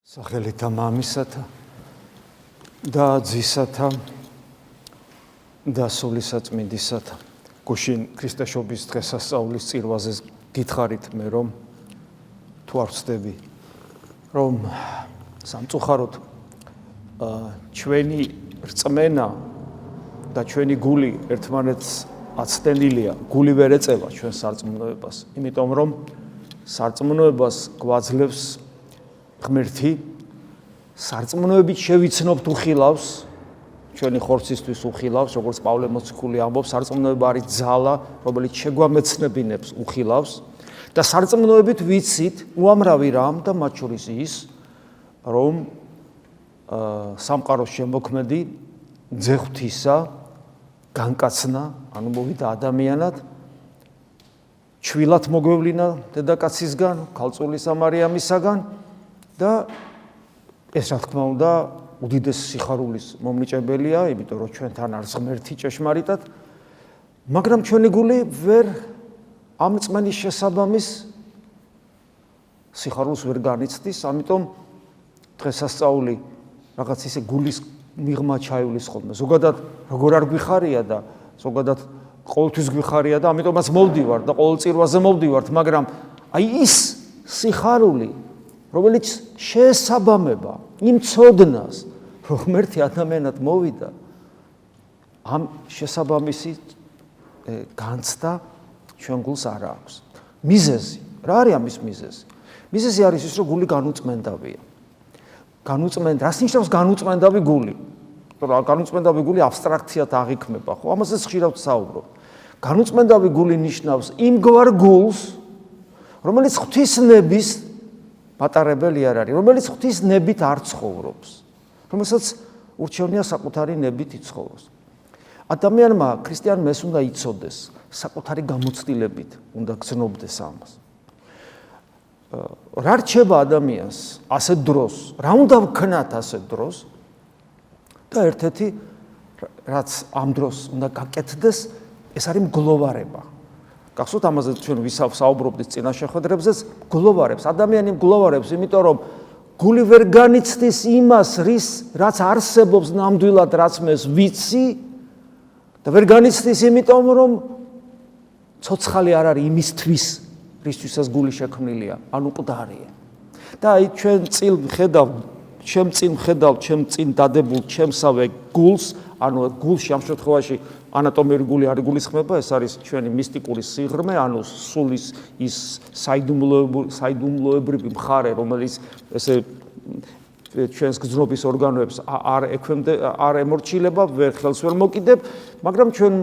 სახელითა მამისათა და ძისათა და სულისაწმინდისათა გუშინ ქრისტეშობის დღესასწაულის წირვაზე გითხარით მე რომ თუ არ ვცდები რომ სამწუხაროდ ჩვენი რწმენა და ჩვენი გული ერთმანეთს აცდენილია, გული ვერ ეწევა ჩვენ სარწმუნოებას, იმიტომ რომ სარწმუნოებას გვაძლევს ღმერთი, სარწმუნოებით შევიცნობთ უხილავს, ჩვენი ხორცისთვის უხილავს, როგორც პავლე მოციქული ამბობს, სარწმუნოება არის ძალა, რომელიც შეგვამეცნებინებს უხილავს და სარწმუნოებით ვიცით უამრავი რამ და მათ შორის ის, რომ სამყაროს შემოქმედი ძეღვთისა განკაცნა, ანუ მოვიდა ადამიანად, ჩვილად მოგვევლინა დედაკაცისგან, ქალწულისა მარიამისაგან და ეს რა თქმა უნდა უდიდეს სიხარულის მომნიჭებელია, იმიტომ რომ ჩვენთან არის ღმერთი ჭეშმარიტად, მაგრამ ჩვენი გული ვერ ამ რწმენის შესაბამის სიხარულს ვერ განიცდის, ამიტომ დღესასწაული რაღაც ისე გულის მიღმა ჩაივლის ხოლმე. ზოგადად როგორ არ გვიხარია და ზოგადად ყოველთვის გვიხარია და ამიტომაც მოვდივართ და ყოველ წირვაზე მოვდივართ, მაგრამ აი ის სიხარული რომელიც შეესაბამება იმ ცოდნას, რომ ღმერთი ადამიანად მოვიდა, ამ შესაბამისი განცდა ჩვენ გულს არ აქვს. მიზეზი, რა არის ამის მიზეზი? მიზეზი არის ის, რომ გული განუწმენდავია. რას ნიშნავს განუწმენდავი გული? განუწმენდავი გული აბსტრაქციად აღიქმება, ხო? ამაზეც ხშირად ვსაუბრობ. განუწმენდავი გული ნიშნავს იმგვარ გულს, რომელიც ღვთისნების მატარებელი არ არის, რომელიც ღვთის ნებით არ ცხოვრობს, რომელსაც ურჩევნია საკუთარი ნებით იცხოვროს. ადამიანმა, ქრისტიანმა ეს უნდა იცოდეს, საკუთარი გამოცდილებით უნდა გრძნობდეს ამას. რა რჩება ადამიანს ასეთ დროს, რა უნდა ვქნათ ასეთ დროს და ერთ-ერთი რაც ამ დროს უნდა გაკეთდეს, ეს არის მგლოვარება. გახსოვთ ამაზე ჩვენ ვისაუბრობდით წინა შეხვედრებზეც, მგლოვარებს, ადამიანი მგლოვარებს, იმიტომ რომ გული ვერ განიცდის იმას, რაც არსებობს ნამდვილად, რაც მე ვიცი და ვერ განიცდის იმიტომ რომ ცოცხალი არ არის იმისთვის, რისთვისაც გული შექმნილია, ანუ მკვდარია. და აი ჩვენ წინ ხედავ, ჩემ წინ დადებულ ჩემსავე გულს, ანუ გულში ამ შემთხვევაში ანატომიური გული არ იგულისხმება, ეს არის ჩვენი მისტიკური სიღრმე, ანუ სულის ის საიდუმლოებრივი მხარე, რომელიც ესე ჩვენს გრძნობის ორგანოებს არ ემორჩილება, ვერ ხელს ვერ მოკიდებ, მაგრამ ჩვენ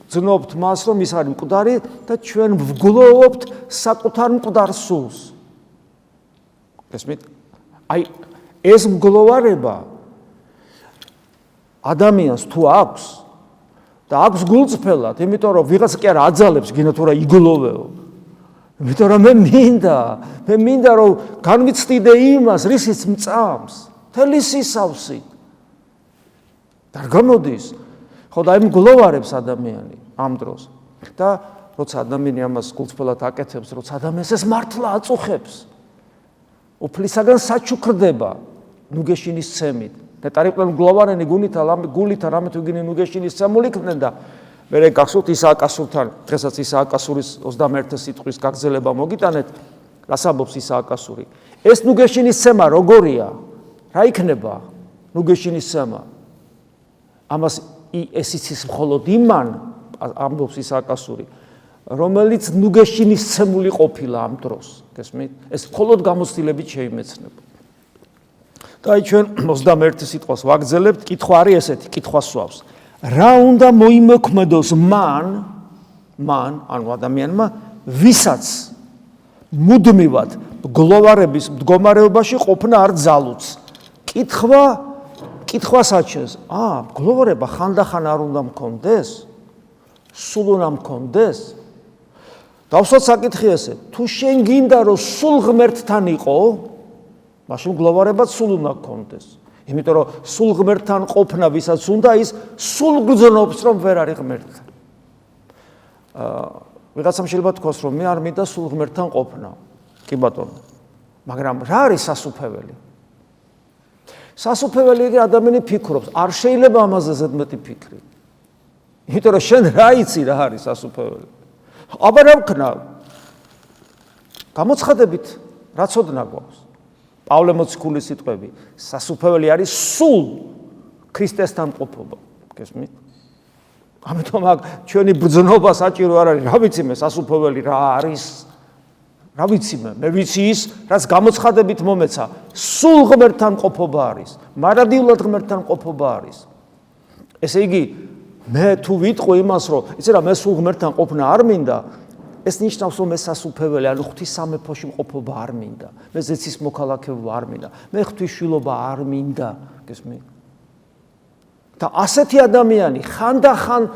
გრძნობთ მას, რომ ის არის მკვდარი და ჩვენ ვგლოვობთ საკუთარ მკვდარ სულს. გესმით? აი ეს მგლოვარება ადამიანს თუ აქვს და აქვს გულწრფელად, იმიტომ რომ ვიღაც კი არ აძალებს, გინდა თუ რა იგლოვეო. იმიტომ რომ მე მინდა რომ განვიცდიდე იმას, რისიც მწამს, მთელი სისავსით. და არ გამოდის. ხო და აი მგლოვარებს ადამიანი ამ დროს. და როცა ადამიანი ამას გულწრფელად აკეთებს, როცა ადამიანს ეს მართლა აწუხებს, უფლისაგან საჩუქრდება ნუგეშინის ცემით. ნეტარიყვნენ მგლოვარენი გულითა რამე თუ გინი ნუგეშინის ცემულიქდნენ და მერე გახსოვთ ისააკასურთან, დღესაც ისააკასურის 21 სიტყვის გაგრძელება მოგიტანეთ, რას ამბობს ისააკასური. ეს ნუგეშინის ცემა როგორია? რა იქნება ნუგეშინის ცემა? ამას ეს იცის მხოლოდ იმან, ამბობს ისააკასური, რომელიც ნუგეშინის ცემული ყოფილა ამ დროს, გესმით? ეს მხოლოდ გამოცდილებით შეიმეცნება. და აი ჩვენ 21 სიტყვას ვაგრძელებთ, კითხვა არის ესეთი, კითხვა სვავს. რა უნდა მოიმოქმედოს მან, ანუ ადამიანმა, ვისაც მუდმივად მგლოვარების მდგომარეობაში ყოფნა არ ძალუც. კითხვას აჩენს, მგლოვარება ხანდახან არ უნდა მქონდეს? სულ უნდა მქონდეს? დავსვათ საკითხი ესე, თუ შენ გინდა რომ სულ ღმერთთან იყო, მაშინ მგლოვარებაც სულ უნდა გქონდეს. იმიტომ რომ სულ ღმერთთან ყოფნა ვისაც უნდა, ის სულ გრძნობს რომ ვერ არის ღმერთთან. ვიღაცამ შეიძლება თქვას რომ მე არ მინდა სულ ღმერთთან ყოფნა. კი ბატონო. მაგრამ რა არის სასუფეველი? სასופეველი იგი ადამიანი ფიქრობს, არ შეიძლება ამაზე ზედმეტი ფიქრი. იმიტომ რომ შენ რა იცი რა არის სასופეველი. აბა რა ვქნა? გამოცხადებით რა ცოდნა გვაქვს? პავლე მოციქულის სიტყვები, სასופეველი არის სულ ქრისტესთან ყოფობა. გესმით? ამიტომ ჩვენი ბრძნობა საჭირო არ არის, რა ვიცი მე სასופეველი რა არის? რა ვიცი მე ვიცი ის, რაც გამოცხადებით მომეცა, სულ ღმერთთან ყოფობა არის, მარადიულად ღმერთთან ყოფობა არის. ესე იგი, მე თუ ვიტყვი იმას, რომ იცი რა, მე სულ ღმერთთან ყოფნა არ მინდა, ეს ნიშნავს, რომ მე სასופეველი, ანუ ღვთის სამეფოში მყოფობა არ მინდა, მე ზეცის მოქალაქეობა არ მინდა, მე ღვთისშვილობა არ მინდა, გესმით? და ასეთი ადამიანი ხანდახან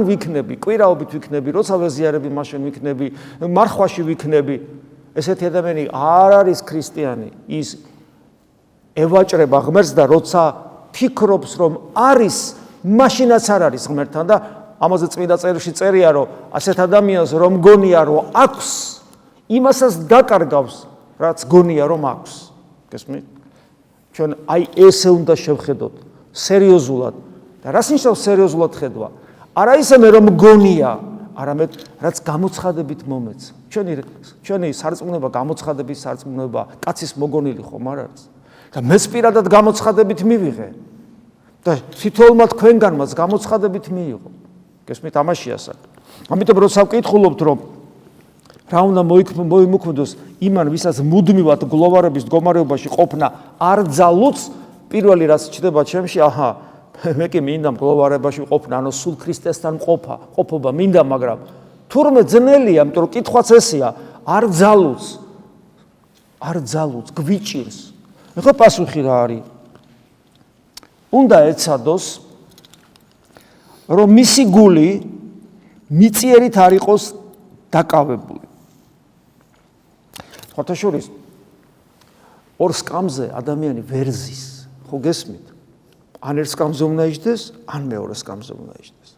ვიქნები, კვირაობით ვიქნები, როცა ვეზიარები მაშინ ვიქნები, მარხვაში ვიქნები. ესეთი ადამიანი არ არის ქრისტიანი, ის ევაჭრება ღმერთს და როცა ფიქრობს, რომ არის, მაშინაც არ არის ღმერთთან და ამაზე წმინდა წერილში წერია, რომ ასეთ ადამიანს რომ გონია, რომ აქვს, იმასაც დაკარგავს, რაც გონია, რომ აქვს. გესმით? ჩვენ აი ესე უნდა შევხედოთ. სერიოზულად და რას ნიშნავს სერიოზულად ხედვა? არა ისე მე რომ გონია, არამედ რაც გამოცხადებით მომეც. ჩვენი სარწმუნება გამოცხადების სარწმუნება, კაცის მოგონილი ხომ არ არის? და მეც პირადად გამოცხადებით მივიღე და თითოეულმა თქვენგანმაც გამოცხადებით მიიღო. გესმით, ამაშია საქმე. ამიტომ როცა ვკითხულობთ, რომ რა უნდა მოიმოქმედოს იმან, ვისაც მუდმივად გლოვარების მდგომარეობაში ყოფნა არ ძალუც, პირველი რაც ჩდება ჩემში, მე კი მინდა მგლოვარებაში ყოფნა, ანუ სულ ქრისტესთან ყოფობა მინდა, მაგრამ თურმე ძნელია, იმიტომ რომ კითხვაც ესეა, არ ძალუც, გვიჭირს. ეხლა პასუხი რა არის? უნდა ეცადოს, რომ მისი გული მიწიერით არ იყოს დაკავებული. სხვათა შორის, ორ სკამზე ადამიანი ვერ ზის. ხო გესმით? ან ერთ სკამზე უნდა იჯდეს, ან მეორე სკამზე უნდა იჯდეს.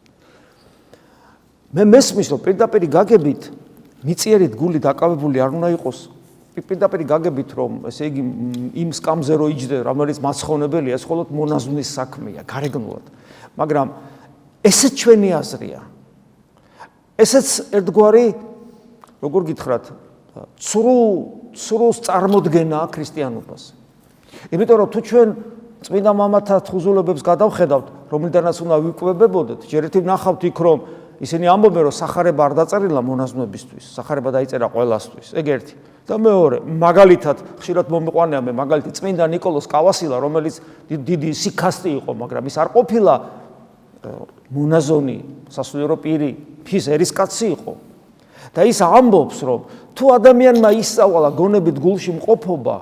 მე მესმის, რომ პირდაპირ გაგებით მიწიერით გული დაკავებული არ უნდა იყოს. პირდაპირ გაგებით, რომ ესე იგი იმ სკამზე რო იჯდე, რომელიც მაცხოვნებელია, ეს მხოლოდ მონაზვნის საქმეა, გარეგნულად. მაგრამ ესეც ჩვენი აზრია. ესეც ერთგვარი, როგორ გითხრათ, ცრუს წარმოდგენაა ქრისტიანობას. იმიტომ რომ თუ ჩვენ წმინდა მამათა თხზულებებს გადავხედავთ, რომლიდანაც უნდა ვიკვებებოდეთ, ჯერ ერთი ვნახავთ იქ, რომ ისინი ამბობენ, რომ სახარება არ დაწერილა მონაზვნებისთვის, სახარება დაიწერა ყველასთვის. ეგ ერთი. და მეორე, მაგალითად, ხშირად მომიყვანია მე მაგალითად წმინდა ნიკოლოზ კავასილა, რომელიც დიდი სიქასტი იყო, მაგრამ ის არ ყოფილა მონაზონი, სასულიერო პირი, ფის ერისკაცი იყო. და ის ამბობს, რომ თუ ადამიანმა ისწავლა გონებით გულში მყოფობა,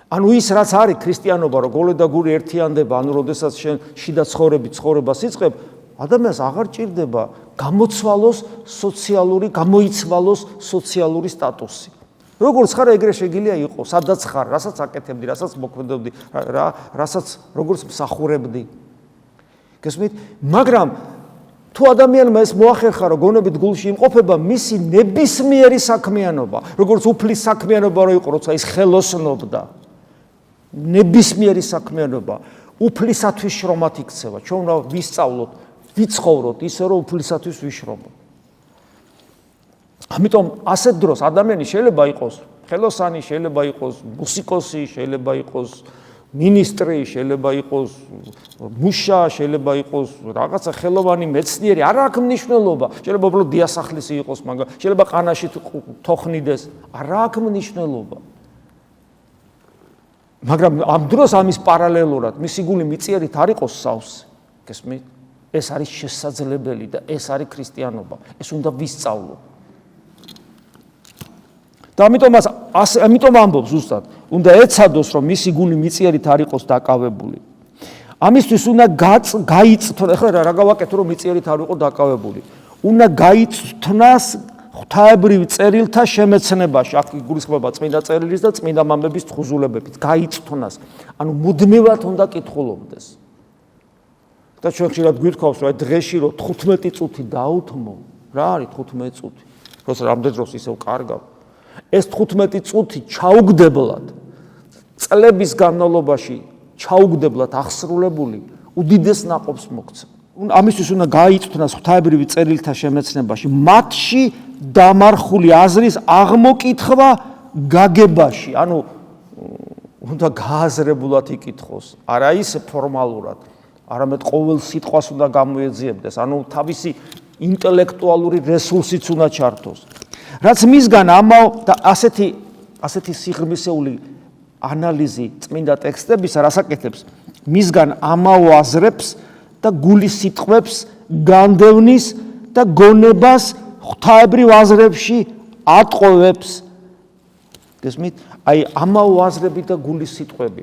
ანუ ის რაც არის ქრისტიანობა, რომ გოლი და გული ერთიანდება, ანუ როდესაც შენ შიდა ცხოვრებას იწყებ, ადამიანს აღარ ჭირდება გამოიცვალოს სოციალური სტატუსი. როგორც ხარ ეგრე შეგიძლია იყო, სადაც ხარ, რასაც აკეთებდი, რასაც მოქმედებდი, როგორც მსახურებდი. გესმით? მაგრამ თუ ადამიანმა ეს მოახერხა, რომ გონებით გულში იმყოფება, მისი ნებისმიერი საქმიანობა, როგორც უფლის საქმიანობა რო იყო, როცა ის ხელოსნობდა, ნებისმიერი საქმიანობა უფლისათვის შრომად იქცევა. ჩვენ უნდა ვისწავლოთ, ვიცხოვროთ ისე, რომ უფლისათვის ვიშრომოთ. ამიტომ ასეთ დროს ადამიანი შეიძლება იყოს ხელოსანი, შეიძლება იყოს მუსიკოსი, შეიძლება იყოს მინისტრი, შეიძლება იყოს მუშა, შეიძლება იყოს რაღაცა ხელოვანი მეცნიერი, არ აქვს მნიშვნელობა. შეიძლება უბრალოდ დიასახლისი იყოს, მაგრამ შეიძლება ყანაში თოხნიდეს, არ აქვს მნიშვნელობა. მაგრამ ამ დროს ამის პარალელურად მისი გული მიწიერით არ იყოს სავსე. გესმით? ეს არის შესაძლებელი და ეს არის ქრისტიანობა. ეს უნდა ვისწავლოთ. და ამიტომ ამბობს ზუსტად, უნდა ეცადოს, რომ მისი გული მიწიერით არ იყოს დაკავებული. ამისთვის უნდა გაიწთონ, ეხლა რა გავაკეთო, რომ მიწიერით არ იყო დაკავებული. უნდა გაიწთნას ღვთაებრივ წერილთა შემეცნებაში, აქ გულისხმობა წმინდა წერილის და წმინდა მამების თხზულებებით, გაიწთნას. ანუ მუდმივად უნდა კითხულობდეს. და ჩვენ ხშირად გვითხავს, რომ დღეში რომ 15 წუთი დაუთმო, რა არის 15 წუთი? როცა რამდენ დროს ისევ კარგავ. ეს 15 წუთი ჩაუგდებლად წლების განმავლობაში ჩაუგდებლად აღსრულებული უდიდეს ნაყოფს მოგცა. ამისთვის უნდა გაიწვნას ღვთაებრივი წერილთა შემეცნებაში, მათში დამარხული აზრის აღმოკითხვა გაგებაში, ანუ უნდა გააზრებულად იკითხოს, არა ისე ფორმალურად, არამედ ყოველ სიტყვას უნდა გამოეძიებდეს, ანუ თავისი ინტელექტუალური რესურსიც უნდა ჩართოს. რაც მისგან და ასეთი სიღრმისეული ანალიზი წმინდა ტექსტებისა რას აკეთებს? მისგან ამაო აზრებს და გულის სიტყვებს განდევნის და გონებას ღვთაებრივ აზრებში ატყოვებს. გესმით? აი ამაო აზრები და გულის სიტყვები.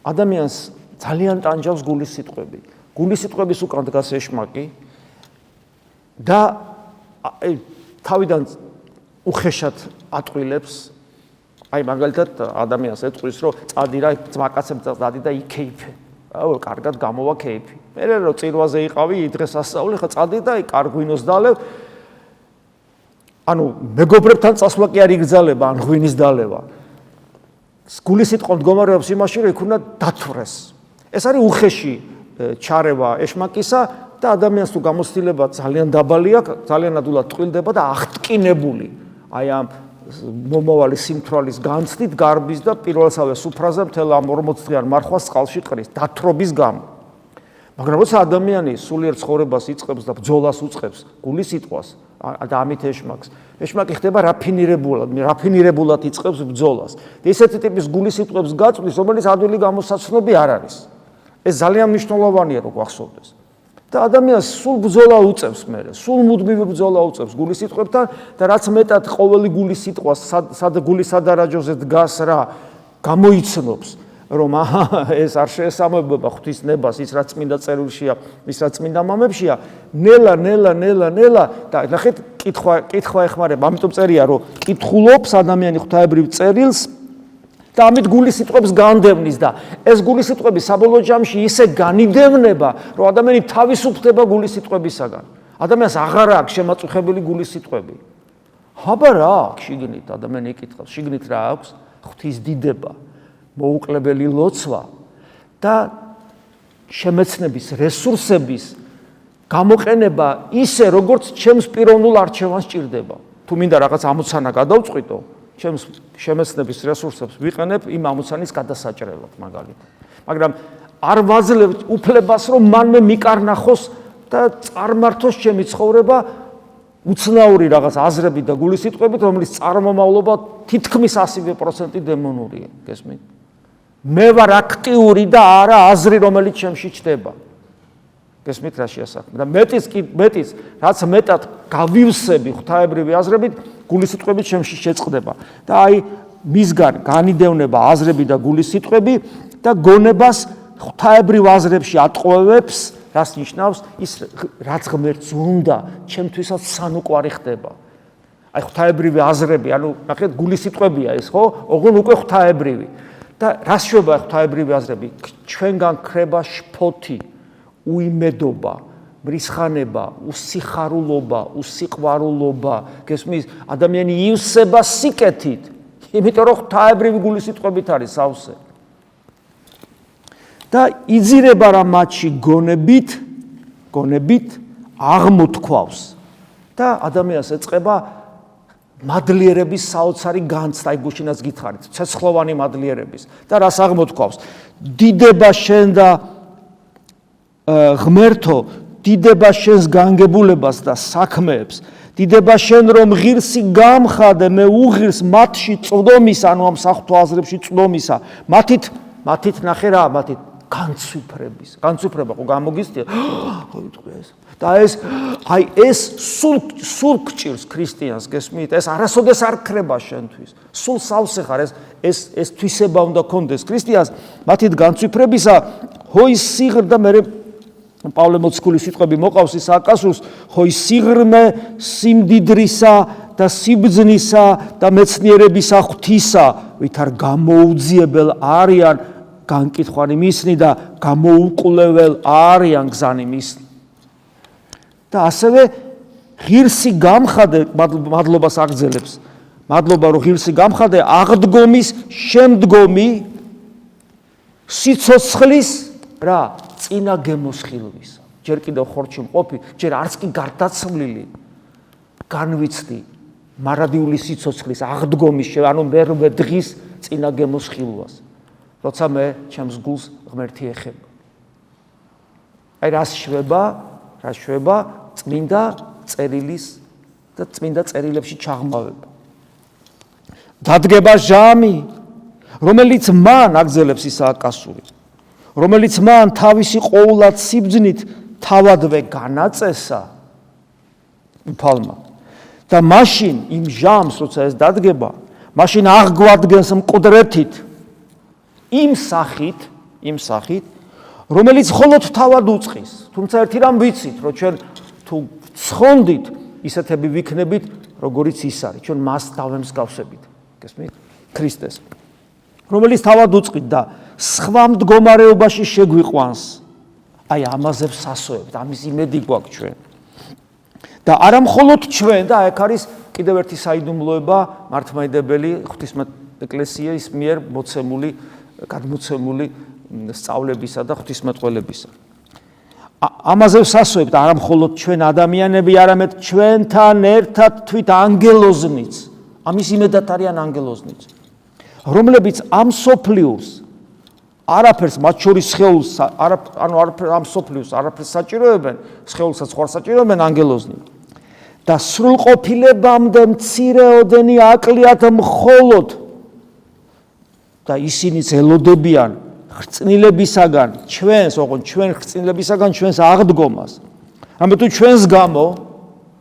ადამიანს ძალიან ტანჯავს გულის სიტყვები. გულის სიტყვების უკან დგას ეშმაკი და თავიდან უხეშად ატყვილებს. აი მაგალითად ადამიანს ეტყვის რომ წადი რა ძმაკაცებს წადი და იქეიფე. აუ კარგად გამოვა ქეიფი. მე რომ წირვაზე იყავი დღეს ასწავლე ხა წადი და აი კარგვინოს დალევ. ანუ მეგობრებთან წასვლა კი არ იგრძალება ან ღვინის დალევა. გულის სიტყვა მდგომარეობს იმაში რომ იქ უნდა დათვრეს. ეს არის უხეში ჩარევა ეშმაკისა და ადამიანს თუ გამოცდილება ძალიან დაბალი აქვს, ძალიან ადვილად ტყვილდება და აღტკინებული. აი ამ მომავალი სიმთვრალის განცდით გარბის და პირველსავე სუფრაზე მთელ ამ 40 დღიან მარხვას წყალში ყრის დათრობის გამო. მაგრამ როცა ადამიანი სულიერ ცხოვრებას იწყებს და ბრძოლას უწყებს გულის სიტყვას და ამით ეშმაკი ხდება რაფინირებულად იწყებს ბრძოლას. და ესეთი ტიპის გულის სიტყვებს გაწვდის, რომელიც ადვილი გამოსაცნობი არ არის. ეს ძალიან მნიშვნელოვანია რომ გვახსოვდეს. და ადამიანს სულ ბრძოლა უწევს მერე, სულ მუდმივი ბრძოლა უწევს გულის სიტყვებთან და რაც მეტად ყოველი გულის სიტყვა გულის სადარაჯოზე დგას რა გამოიცნობს რომ ეს არ შეესაბამება ღვთისნებას, ის რაც წმინდა წერილშია, ის რაც წმინდა მამებშია, ნელა და ნახეთ კითხვა ეხმარება, ამიტომ წერია რომ კითხულობს ადამიანი ღვთაებრივ წერილს და ამით გულის სიტყვებს განდევნის და ეს გულის სიტყვები საბოლოო ჯამში ისე განიდევნება, რომ ადამიანი თავისუფლდება გულის სიტყვებისაგან. ადამიანს აღარ აქვს შემაწუხებელი გულის სიტყვები. აბა რა აქვს შიგნით, ადამიანი იკითხავს, შიგნით რა აქვს? ღვთის დიდება, მოუკლებელი ლოცვა და შემეცნების რესურსების გამოყენება ისე, როგორც ჩემს პიროვნულ არჩევანს ჭირდება. თუ მინდა რაღაც ამოცანა გადავწყვიტო, ჩემს შემეცნების რესურსებს ვიყენებ იმ ამოცანის გადასაჭრელად მაგალითად. მაგრამ არ ვაძლევ უფლებას, რომ მანმე მიკარნახოს და წარმართოს ჩემი ცხოვრება უცნაური რაღაც აზრები და გულის სიტყვებით, რომლის წარმომავლობა თითქმის 100% დემონურია, გესმით? მე ვარ აქტიური და არა აზრი, რომელიც ჩემში ჩდება. გესმით რა შეასახმე? და მეტიც, რაც მეტად გავივსები ღვთაებრივი აზრებით, გულის სიტყვებით ჩემში შეწყდება. და აი მისგან განიდევნება აზრები და გულის სიტყვები და გონებას ღვთაებრივ აზრებში ატყოვებს, რას ნიშნავს? ის რაც ღმერთს უნდა, ჩემთვისაც სანუკვარი ხდება. აი ღვთაებრივი აზრები, ანუ ნახეთ გულის სიტყვებია ეს, ხო? ოღონდ უკვე ღვთაებრივი. და რას შვება ღვთაებრივი აზრები? ჩვენგან ქრება შფოთი, უიმედობა, მრისხანება, უსიხარულობა, უსიყვარულობა, გესმის? ადამიანი ივსება სიკეთით, იმიტომ რომ ღვთაებრივი გულის სიტყვებით არის სავსე. და იძირება რა მათში გონებით აღმოთქვავს და ადამიანს ეწყება მადლიერების საოცარი განცდა, აი გუშინაც გითხარით, ცეცხლოვანი მადლიერების და რას აღმოთქვავს? დიდება შენ და ღმერთო, დიდება შენს განგებულებას და საქმეებს, დიდება შენ რომ ღირსი გამხადე, მე უღირს მათში წვდომისა, ანუ ამ საღვთო აზრებში წვდომისა, მათით ნახე რა, მათით განცვიფრება ხო გამოგიცდია? და ეს სულ გჭირს ქრისტიანს, გესმით? ეს არასოდეს არ ქრება შენთვის. სულ სავსე ხარ, ეს თვისება უნდა გქონდეს ქრისტიანს, მათით განცვიფრებისა, ჰოის სიღრმე და მე პავლე მოციქულის სიტყვები მოყავს ის აკასურს, ჰოის სიღრმე სიმდიდრისა და სიბძნისა და მეცნიერებისა ღვთისა, ვით არ გამოუძიებელ არიან განკითხვანი მისნი და გამოუკვლეველ არიან გზანი მისნი. და ასევე ღირსი გამხადე მადლობას აგრძელებს. მადლობა რომ ღირსი გამხადე აღდგომის შემდგომი სიცოცხლის რა წინა გემოსხილვისა. ჯერ კიდევ ხორცში მყოფი, ჯერ არც კი გარდაცვლილი განვიცდი მარადიული სიცოცხლის აღდგომის ანუ მერვე დღის წინა გემოსხილვას, როცა მე ჩემს გულს ღმერთი ეხება. აი რა შვება წმინდა წერილის და წმინდა წერილებში ჩაღმავება. დადგება ჟამი, რომელიც მან აგზელებს ისაა კასური, რომელიც მან თავისი ყოვლად სიბძნით თავადვე განაწესა უფალმა და მაშინ იმ ჟამს როცა ეს დადგება, მაშინ აღგვადგენს მკვდრეთით იმ სახით, რომელიც მხოლოდ თავად უწყის. თუმცა ერთი რამ ვიცით, რომ ჩვენ თუ ცხონდით, ისეთები ვიქნებით, როგორიც ის არის, ჩვენ მას დავემსგავსებით. გესმით? ქრისტეს. რომელიც თავად უწყით და სხვა მდგომარეობაში შეგვიყვანს. აი ამაზე ვსასოებთ, ამის იმედი გვაქვს ჩვენ. და არა მხოლოდ ჩვენ და აქ არის კიდევ ერთი საიდუმლოება მართლმადიდებელი ღვთისმეტ ეკლესიის მიერ გადმოცემული სწავლებისა და ღვთისმეტყველებისა. ამაზე ვსასოებთ არა მხოლოდ ჩვენ ადამიანები, არამედ ჩვენთან ერთად თვით ანგელოზნიც. ამის იმედად არიან ანგელოზნიც, რომლებიც ამ სოფლიურს არაფერს მათ შორის სხეულს ამ სოფლიურს არაფერს საჭიროებენ, სხეულსაც ხوار საჭიროებენ ანგელოზნი. და სრულყოფილებამდე მცირეოდენი აკლიათ მხოლოდ და ისინიც ელოდებიან ხრწნილებისაგან ჩვენს აღდგომას. ამიტომ თუ ჩვენს გამო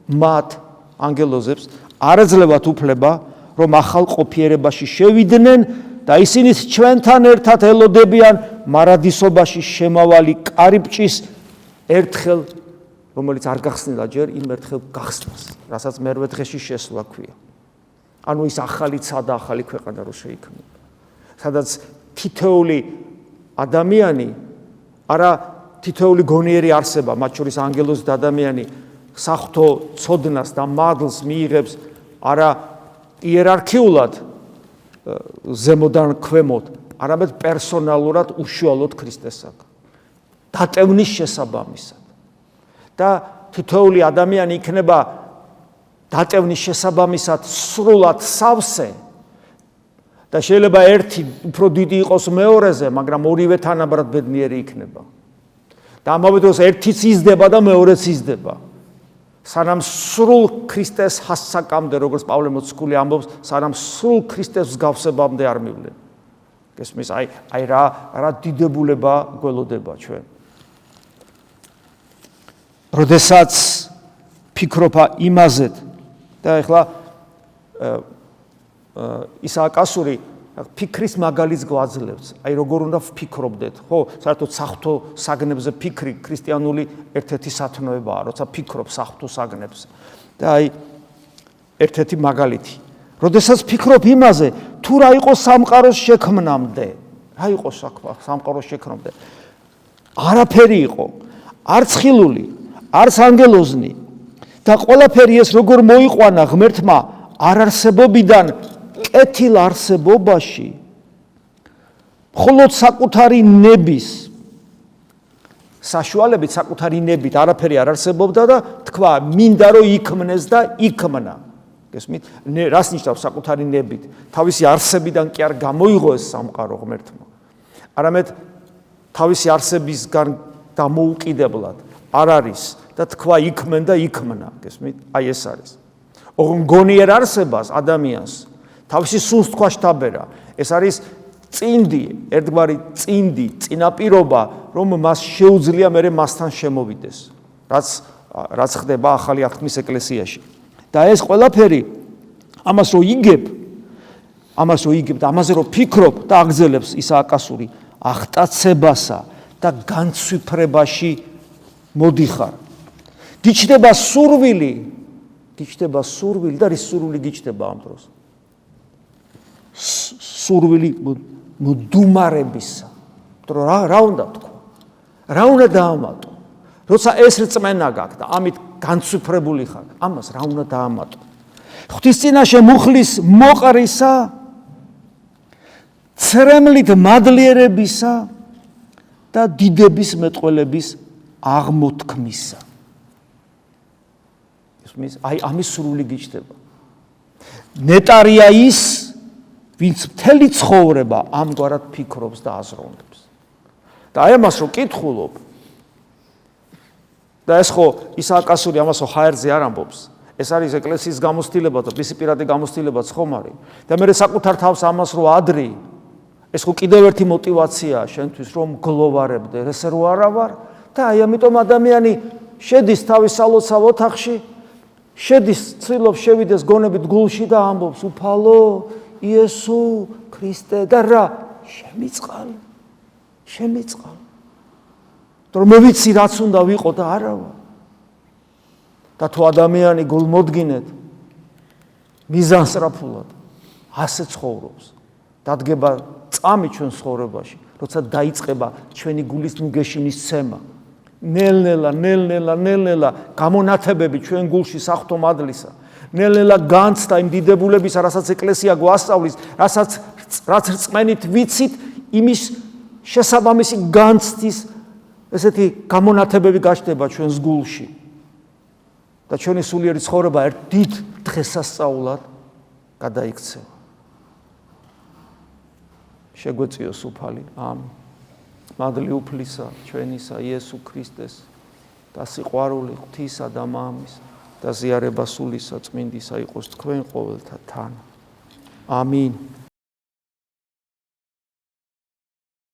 მათ ანგელოზებს არ ეძლებათ უფლება, რომ ახალ ყოფიერებაში შევიდნენ და ისინიც ჩვენთან ერთად ელოდებიან მარადისობაში შემავალი კარიბჭის ერთხელ, რომელიც არ გახსნილა ჯერ იმ ერთხელ გახსნას, რასაც მერვე დღეში შესვლა ქვია. ანუ ის ახალი ცა და ახალი ქვეყანა რო შეიქმნება, სადაც თითოეული ადამიანი, არა თითოეული გონიერი არსება, მათ შორის ანგელოზი და ადამიანი საღვთო ცოდნას და მადლს მიიღებს არა იერარქიულად ზემოდან ქვემოთ, არამედ პერსონალურად უშუალოდ ქრისტესაგან. დატევნის შესაბამისად. და თითოეული ადამიანი იქნება დატევნის შესაბამისად სრულად სავსე და შეიძლება ერთი უფრო დიდი იყოს მეორეზე, მაგრამ ორივე თანაბრად ბედნიერი იქნება. და ამავე დროს ერთიც იზრდება და მეორეც იზრდება. სანამ სრულ ქრისტეს հասაკამდე, როგორც პავლე მოციქული ამბობს, სანამ სრულ ქრისტეს მსგავსებამდე არ მივლენ. გესმის, აი რა დიდებულება გველოდება ჩვენ. როდესაც ფიქრობ იმაზეთ და ეხლა ისაა კასური ფიქრის მაგალითს გვაძლევს. აი როგორ უნდა ვფიქრობდეთ, ხო? საერთოდ საღვთო საგნებზე ფიქრი ქრისტიანული ერთ-ერთი სათნოებაა, როცა ფიქრობ საღვთო საგნებზე. და აი ერთ-ერთი მაგალითი. როდესაც ფიქრობ იმაზე, თუ რა იყო სამყაროს შექმნამდე, რა იყო სამყაროს შექმნამდე? არაფერი იყო, არც ხილული, არც ანგელოზნი. და ყველაფერი ეს როგორ მოიყვანა ღმერთმა არარსებობიდან კეთილ არსებობაში, მხოლოდ საკუთარი ნების საშუალებით, საკუთარი ნებით არაფერი არ არსებობდა და თქვა, მინდა რომ იქმნეს და იქმნა. გესმით? რას ნიშნავს საკუთარი ნებით? თავისი არსებიდან კი არ გამოიღო ეს სამყარო ღმერთმა. არამედ თავისი არსებისგან დამოუკიდებლად არ არის და თქვა იქმენ და იქმნა. გესმით? აი ეს არის. ოღონდ გონიერ არსებას ადამიანს თავისი სულს თქვა შთაბერა. ეს არის წინდი, ერთგვარი წინდი, წინაპირობა, რომ მას შეუძლია მერე მასთან შემოვიდეს. რაც ხდება ახალი აღთქმის ეკლესიაში. და ეს ყველაფერი ამას რო იგებ და ამაზე რო ფიქრობ და აგზელებს ისაა კასური აღტაცებასა და განცვიფრებაში მოდიხარ. გიჩნდება სურვილი და რის სურვილი გიჩნდება ამ დროს? სურვილი მდუმარებისა. რა უნდა თქვა? რა უნდა დაამატო? როცა ეს რწმენა გაქვს და ამით განცვიფრებული ხარ, ამას რა უნდა დაამატო? ღვთის წინაშე მუხლის მოყრისა, ცრემლით მადლიერებისა და დიდების მეტყველების აღმოთქმისა. ისმის აი ამის სრული გიჩნდება. ნეტარია ის, ვინც მთელი ცხოვრება ამგვარად ფიქრობს და აზროვნებს. და აი ამას რო კითხულობ და ეს ხო ისააკასური ამას ხო ჰაერზე არ ამბობს. ეს არის ეკლესიის გამოცდილება და პირადი გამოცდილებაც ხომ არის. და მე საკუთარ თავს ამას რო ადრი, ეს ხო კიდევ ერთი мотиваციაა შენთვის რომ გლოვარებდე, ესე რო არა ვარ და აი ამიტომ ადამიანი შედის თავის სალოცავ ოთახში, შედის ცდილობს შევიდეს გონებით გულში და ამბობს უფალო იესო ქრისტე და რა შემიწყალ. რომ მე ვიცი რაც უნდა ვიყო და არა ვარ. და თუ ადამიანი გულმოდგინედ მიზანსწრაფულად ასე ცხოვრობს, დადგება წამი ჩვენ ცხოვრებაში, როცა დაიწყება ჩვენი გულის ნუგეშინის ცემა. ნელ-ნელა გამონათებები ჩვენ გულში სახთო მადლისა. ნელ-ნელა განცდა იმ დიდებულებისა, რასაც ეკლესია გვასწავლის, რაც რწმენით ვიცით, იმის შესაბამისი განცდის ესეთი გამონათებები გაჩნდება ჩვენს გულში. და ჩვენი სულიერი ცხოვრება ერთ დიდ დღესასწაულად გადაიქცევა. შეგვეწიოს უფალი. ამინ. მადლი უფლისა ჩვენისა იესო ქრისტეს და სიყვარული ღვთისა და მამის და ზიარება სულისა წმინდისა იყოს თქვენ ყოველთა თან. ამინ.